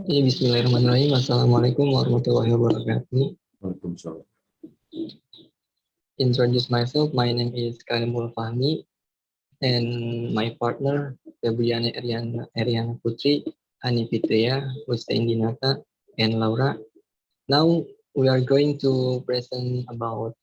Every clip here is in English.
Bismillahirrahmanirrahim. Assalamualaikum warahmatullahi wabarakatuh. Waalaikumsalam. Introduce myself. My name is Karimul Fahmi, and my partner Febriana Eriana Putri, Ani Fitria, Hussein Dinata, and Laura. Now we are going to present about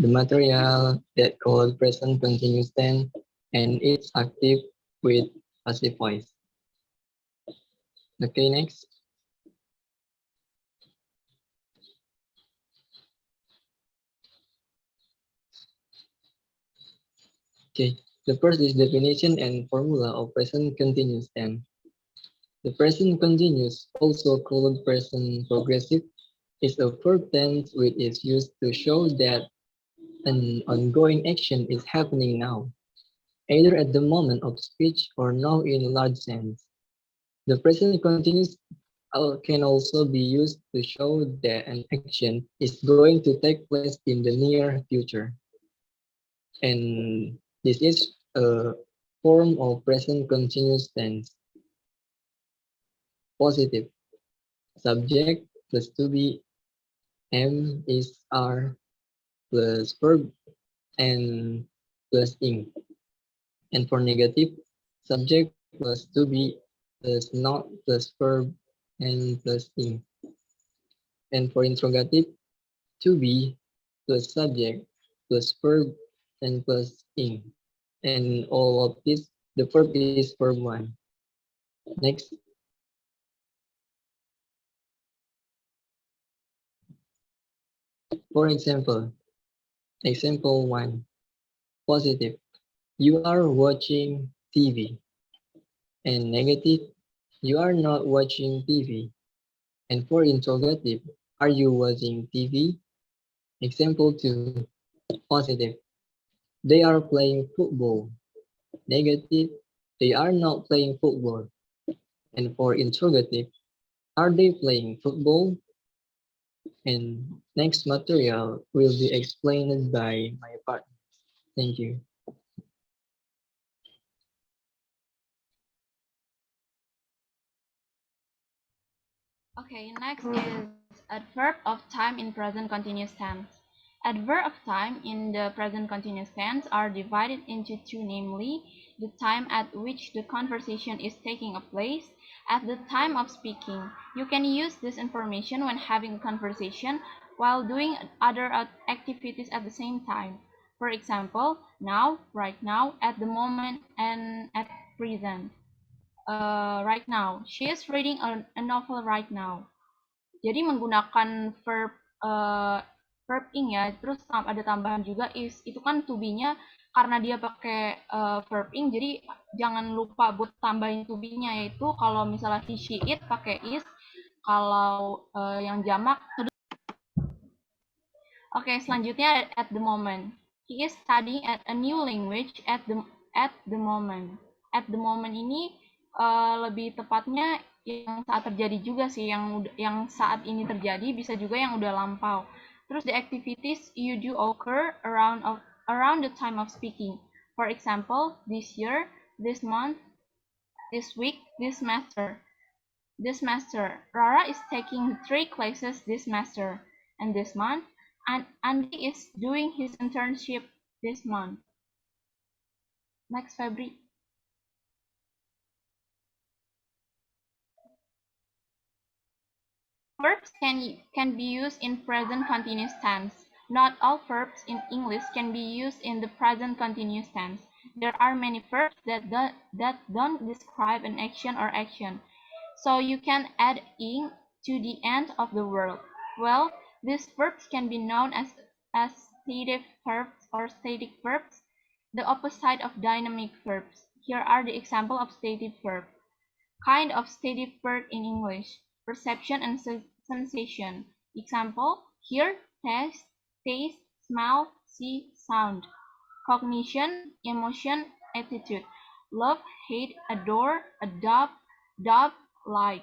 the material that called present continuous tense and its active with passive voice. Okay, next. Okay, the first is definition and formula of present continuous tense. The present continuous, also called present progressive, is a verb tense which is used to show that an ongoing action is happening now, either at the moment of speech or now in a large sense. The present continuous can also be used to show that an action is going to take place in the near future. And this is a form of present continuous tense. Positive. Subject plus to be, am is are plus verb and plus ing. And for negative, subject plus to be plus not plus verb and plus ing. And for interrogative, to be plus subject plus verb and plus ing. And all of this, the verb is verb one. Next. For example one, positive, you are watching TV. And negative, you are not watching TV. And for interrogative, are you watching TV? Example 2, positive, they are playing football. Negative, they are not playing football. And for interrogative, are they playing football? And next material will be explained by my partner. Thank you. Okay, next is adverb of time in present continuous tense. Adverb of time in the present continuous tense are divided into two, namely, the time at which the conversation is taking place at the time of speaking. You can use this information when having a conversation while doing other activities at the same time. For example, now, right now, at the moment, and at present. Right now, she is reading a novel right now. Jadi menggunakan verb ing ya, terus ada tambahan juga is. Itu kan to be-nya karena dia pakai verb ing, jadi jangan lupa buat tambahin to be-nya, yaitu kalau misalnya he, she, it pakai is, kalau yang jamak. Oke, selanjutnya at the moment. He is studying at a new language at the moment. At the moment ini lebih tepatnya yang saat terjadi juga sih, yang saat ini terjadi, bisa juga yang udah lampau. Terus the activities you do occur around the time of speaking. For example, this year, this month, this week, this semester. This semester, Rara is taking 3 classes this semester, and this month, and Andy is doing his internship this month. Next, Febri. Verbs can be used in present continuous tense. Not all verbs in English can be used in the present continuous tense. There are many verbs that don't describe an action or action. So you can add ing to the end of the word. Well, these verbs can be known as stative verbs or static verbs, the opposite of dynamic verbs. Here are the example of stative verb. Kind of stative verb in English: perception and sensation. Example: hear, taste, smell, see, sound. Cognition, emotion, attitude. Love, hate, adore, adopt, like.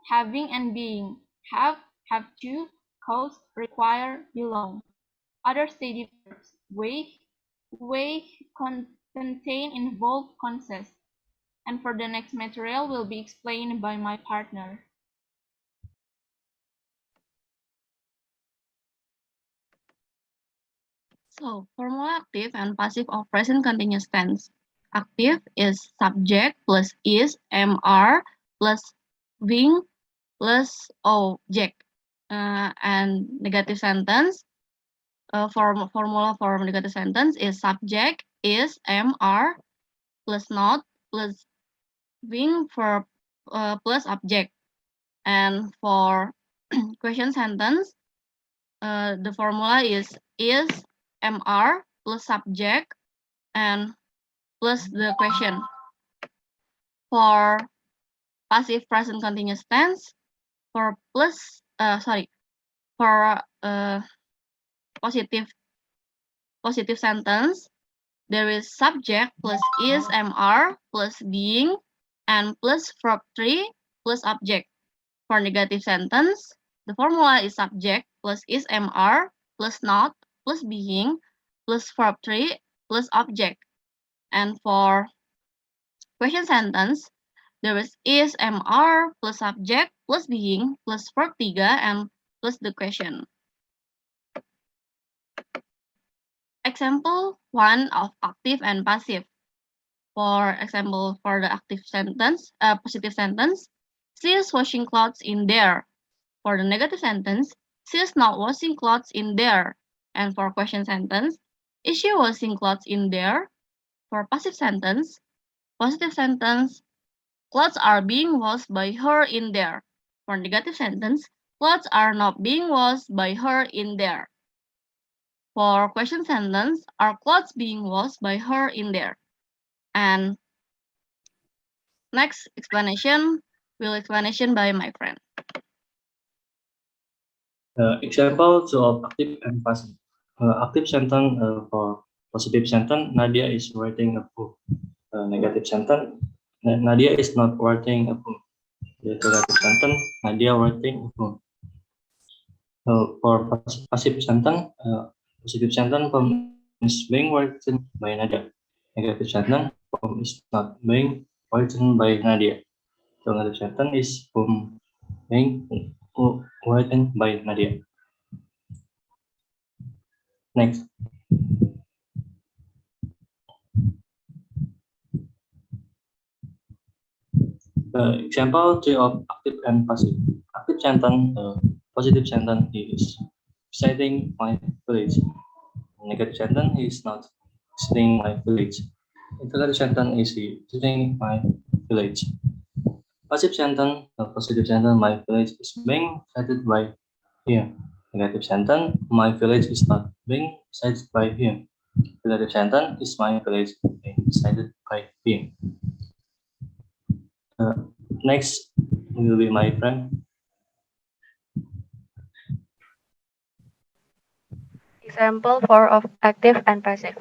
Having and being: have to, cause, require, belong. Other stative verbs: weigh, contain, involve, consist. And for the next material will be explained by my partner. So, formula active and passive of present continuous tense. Active is subject plus is, MR plus being plus object. And negative sentence, formula for negative sentence is subject is, MR plus not plus being verb plus object. And for question sentence, the formula is, MR plus subject and plus the question. For passive present continuous tense, for positive sentence, there is subject plus is, MR plus being and plus verb 3 plus object. For negative sentence, the formula is subject plus is, MR plus not plus being plus verb 3 plus object. And for question sentence, there is, MR plus subject plus being plus verb 3 and plus the question. Example 1 of active and passive. For example, for the active sentence, positive sentence, she is washing clothes in there. For the negative sentence, she is not washing clothes in there. And for question sentence, is she washing clothes in there? For passive sentence, positive sentence, clothes are being washed by her in there. For negative sentence, clothes are not being washed by her in there. For question sentence, are clothes being washed by her in there? And next explanation by my friend. Example 2 of active and passive. Active sentence for positive sentence, Nadia is writing a book. Negative sentence, Nadia is not writing a book. The negative sentence, Nadia writing a book. For passive sentence, positive sentence form is being written by Nadia. Negative sentence form is not being written by Nadia. The negative sentence is form being written by Nadia. Next. Example 3 of active and passive. Active sentence, positive sentence is visiting my village. Negative sentence is not visiting my village. Interrogative sentence is visiting my village. Passive sentence, positive sentence, my village is being visited by him. Negative sentence, my village is not being visited by him. Negative sentence is my village being visited by him. Next will be my friend. Example 4 of active and passive.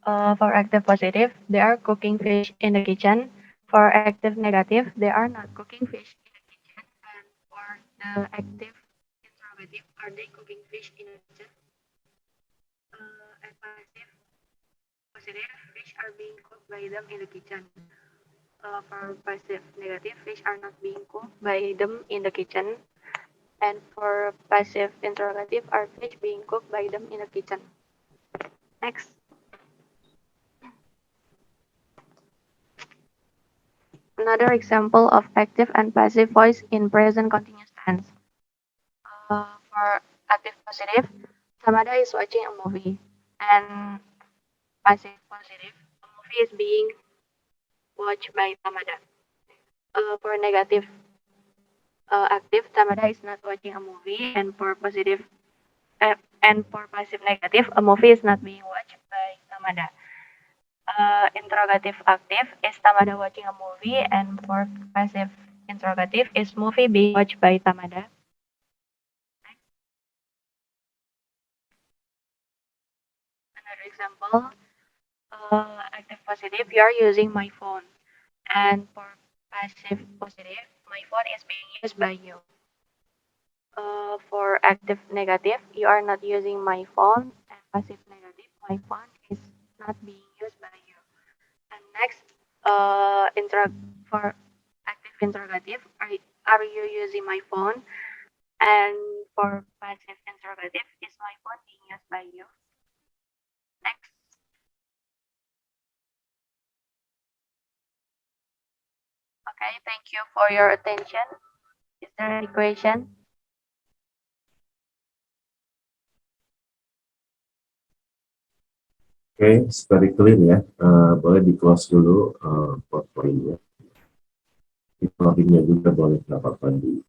For active positive, they are cooking fish in the kitchen. For active negative, they are not cooking fish in the kitchen. And for the active interrogative, are they cooking fish in the kitchen? And passive positive, fish are being cooked by them in the kitchen. For passive negative, fish are not being cooked by them in the kitchen. And for passive interrogative, are fish being cooked by them in the kitchen? Next. Another example of active and passive voice in present continuous tense. For active positive, Samada is watching a movie. And passive positive, a movie is being watched by Tamada. For negative active, Tamada is not watching a movie. And for passive negative, a movie is not being watched by Tamada. Interrogative active is Tamada watching a movie, and for passive interrogative is movie being watched by Tamada. Another example, active positive, you are using my phone, and for passive positive, my phone is being used by you. For active negative, you are not using my phone, and passive negative, my phone is not being used by you. And next, For active interrogative, are you using my phone? And for passive interrogative, is my phone being used by you? Next. Okay, thank you for your attention. Is there any question? Oke, very clear ya. Boleh di close dulu PowerPoint-nya. Recording-nya juga boleh nggak apa-apa di